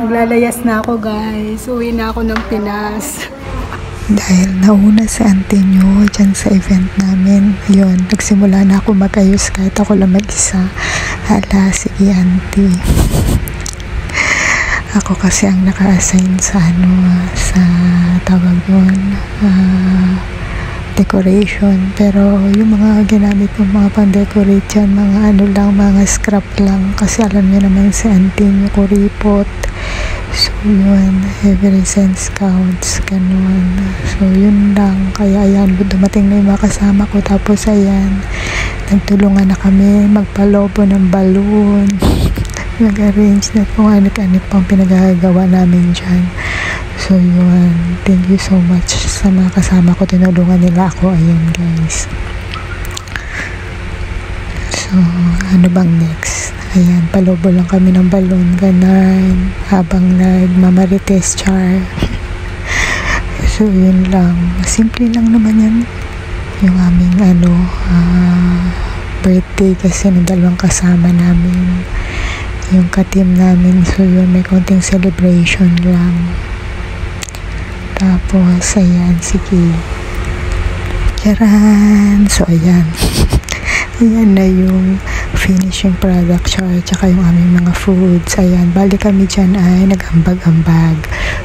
Maglalayas na ako guys. Uwi na ako ng Pinas. Dahil nauna si auntie nyo dyan sa event namin. Yun, nagsimula na ako mag-ayos kahit ako lang mag-isa. Hala, sige auntie. Ako kasi ang naka-assign sa sa tawag yun, decoration. Pero yung mga ginamit ng mga pang-decorate dyan, mga mga scrap lang. Kasi alam niyo naman si auntie nyo, kuripot. So yun, every sense counts, ganun. So yun lang, kaya ayan, dumating na yung mga kasama ko. Tapos ayan, nagtulungan na kami magpalobo ng balloon. Nag-arrange na kung anik-anik pang pinagagawa namin dyan. So yun, thank you so much sa mga kasama ko, tinulungan nila ako. Ayan guys. So ano bang next? Ayan, palobo lang kami ng balon, ganun, habang nagmamarites char. So, yun lang. Simple lang naman yan. Yung aming, birthday kasi ng dalawang kasama namin. Yung ka-team namin. So, yun, may konting celebration lang. Tapos, ayan, sige. Charan! So, ayan. Ayan na yung finishing product chart, tsaka yung aming mga foods. Ayan, bali kami dyan ay nag-ambag-ambag.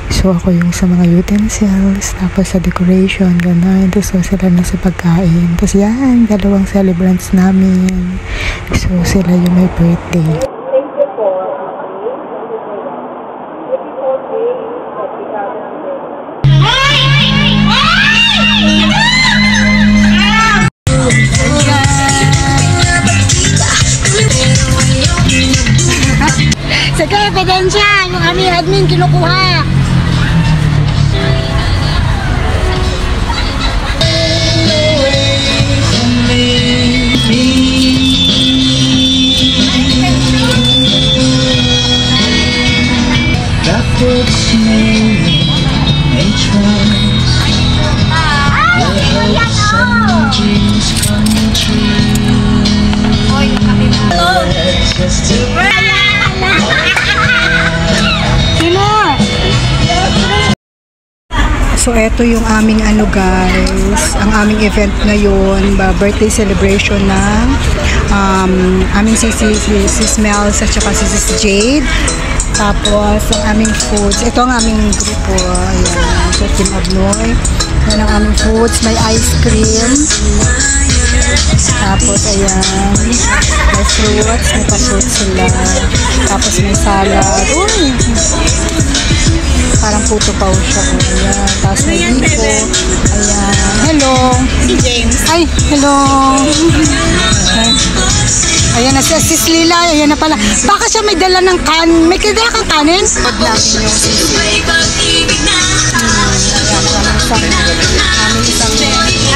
So, ako yung sa mga utensils, tapos sa decoration, gano'n. Tapos sila na sa pagkain. Tapos yan, dalawang celebrants namin. So, sila yung may birthday. Sige, ebidensya! Yung aming admin kinukuha! So, eto yung aming guys, ang aming event ngayon, birthday celebration ng aming si Smells at saka si Jade. Tapos, ang aming foods, ito ang aming grupo, ayan, so Team Abnoy. Yan ang aming foods, may ice cream. Tapos, ayan, may fruits, may pa-fruits sila. Tapos, may salad. Uy! Parang puto pa siya. Ayan. Tapos may biko. Ayan. Hello. Si James. Ay, hello. Ayan na si Sis Lila. Ayan na pala. Baka siya may dala ng may dala kang kanin? Pag namin yung sisi. Ayan. Isang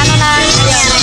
ano na. Ayan.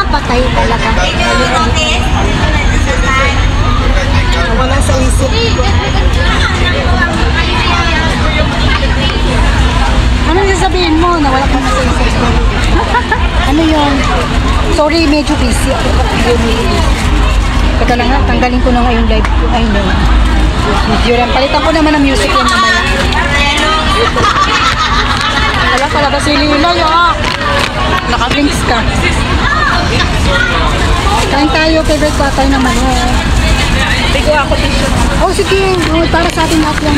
Patay talaga. Wala sa isip. Ano sasabihin mo? Nawala ka na sa isip. Ano yun? Sorry, medyo busy ako. Teka lang nga, tanggalin ko na nga yung live ko. Ay, no. Video lang. Palitan ko naman ang music yan mamaya. Wala pala ba si Lila yun? Naka-blinks ka. Kain tayo, favorite patay naman. Bigo ako dito. Oh, sige. Para sa atin lahat lang.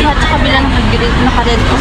At sa kabila ng nakared ko.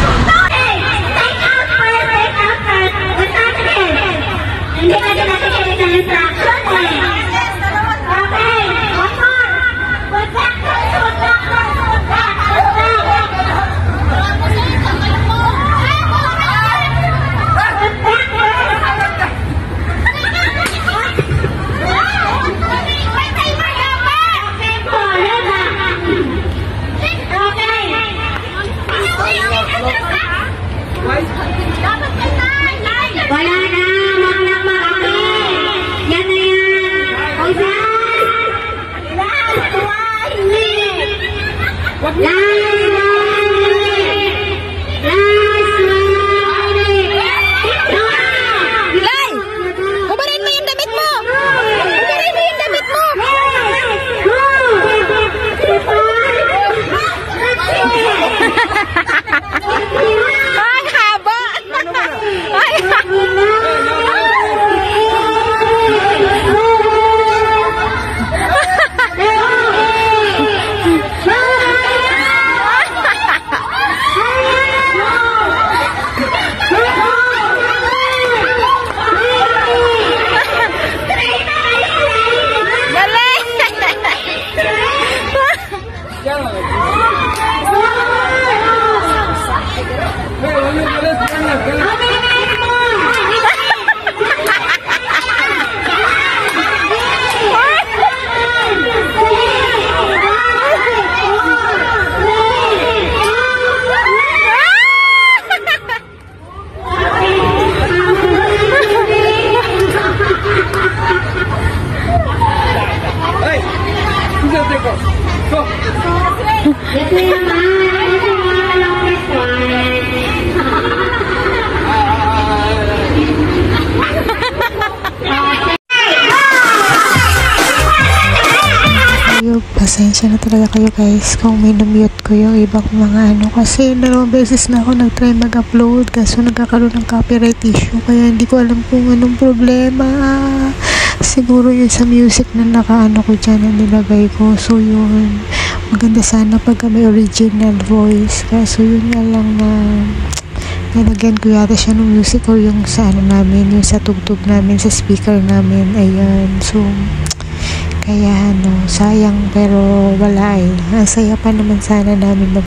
Pasensya na talaga kayo guys kung may na-mute ko yung ibang mga ano kasi 2 beses na ako nag-try mag-upload kaso nagkakaroon ng copyright issue kaya hindi ko alam kung anong problema. Siguro yun sa music na nakaano ko dyan na nilagay ko. So yun, maganda sana pag may original voice kaso yun nga lang na nalagyan ko yata siya ng music or yung sa ano namin, yung sa tugtog namin, sa speaker namin. Ayan, so kaya ano, sayang pero wala eh. Ang saya pa naman sana namin mag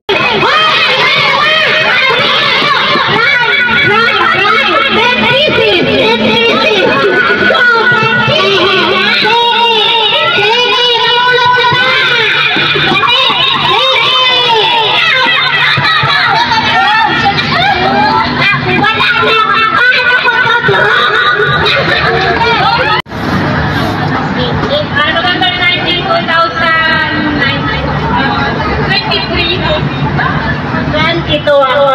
itu aku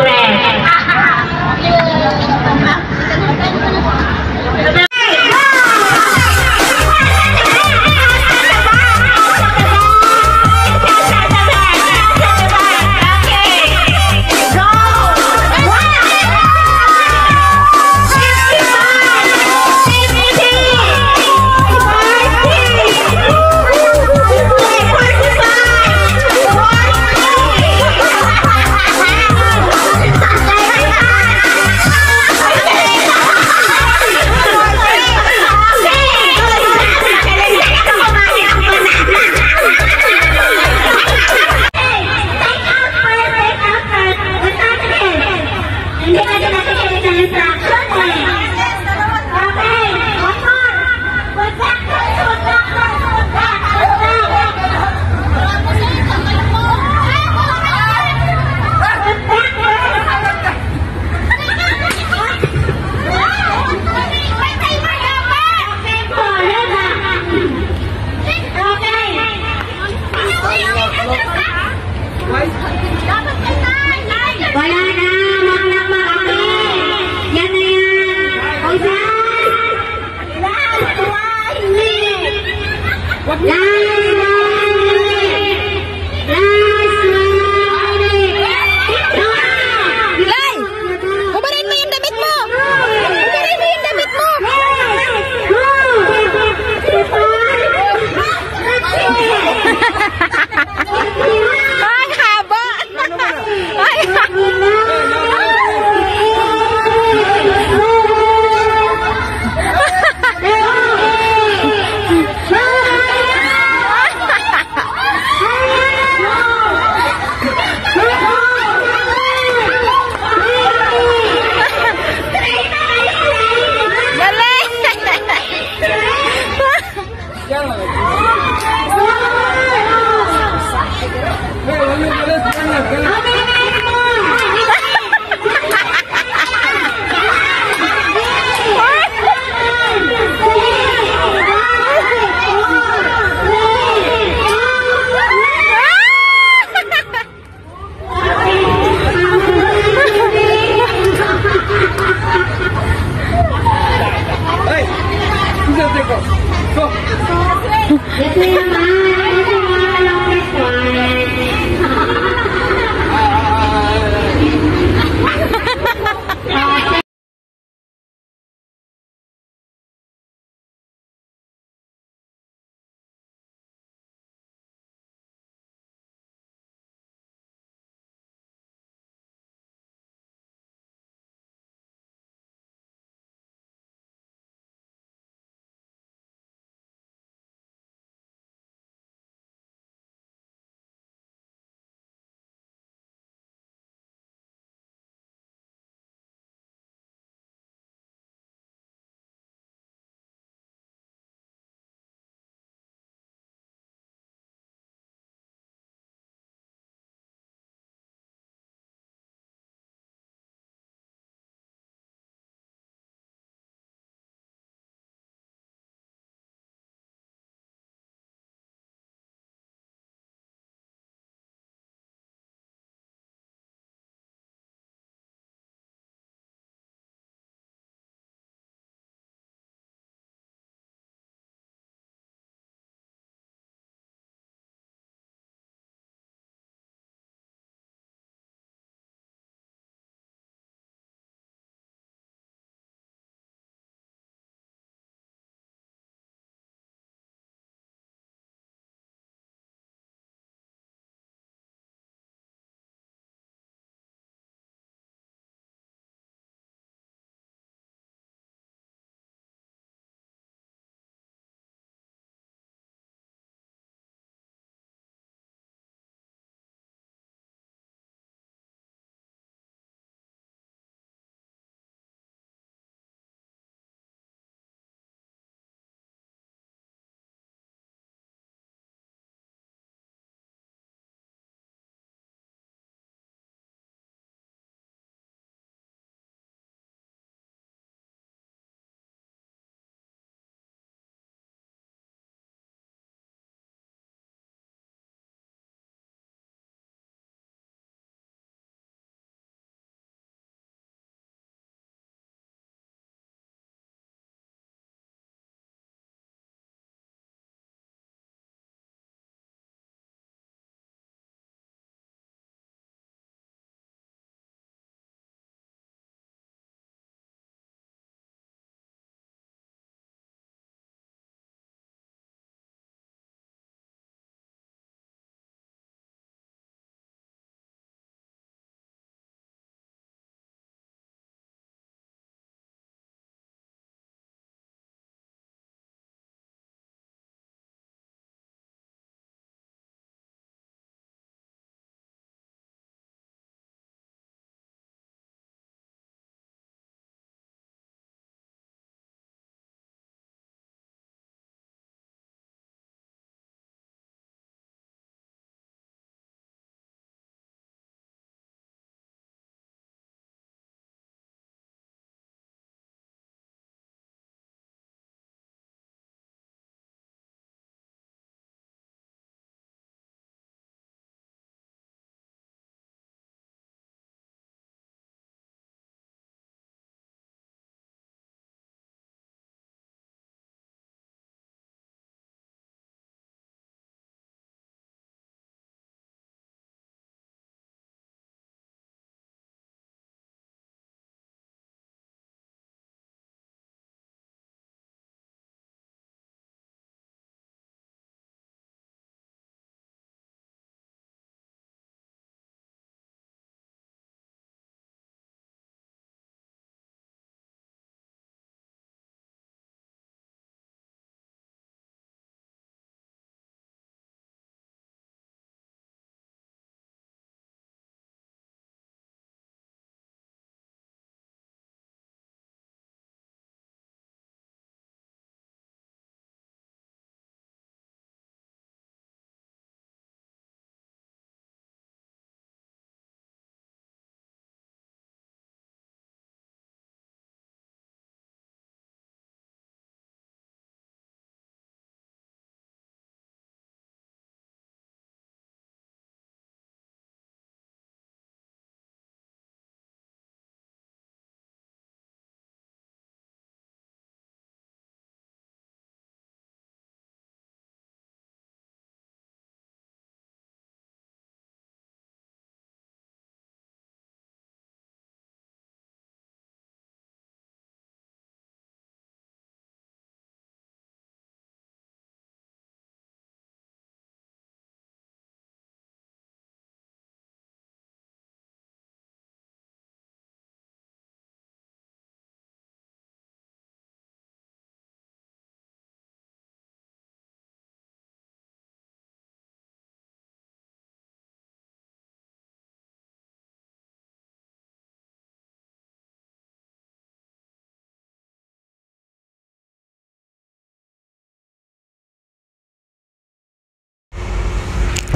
Yes, ma'am.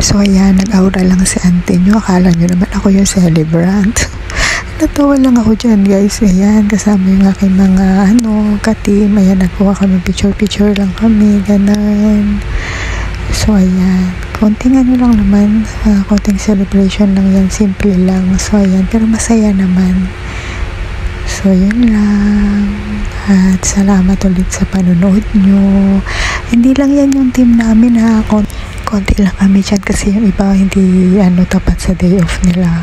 So ayan, nag-aura lang si auntie nyo. Akala nyo naman ako yung celebrant. Natawa lang ako dyan guys. Ayan, kasama yung aking mga ka-team. Ayan, nagkuha kami picture lang kami. Ganon. So ayan, konting lang naman. Konting celebration lang yan. Simple lang. So ayan, pero masaya naman. So yun lang. At salamat ulit sa panonood nyo. Hindi lang yan yung team namin ha. Konti lang kami dyan kasi yung iba hindi tapat sa day off nila.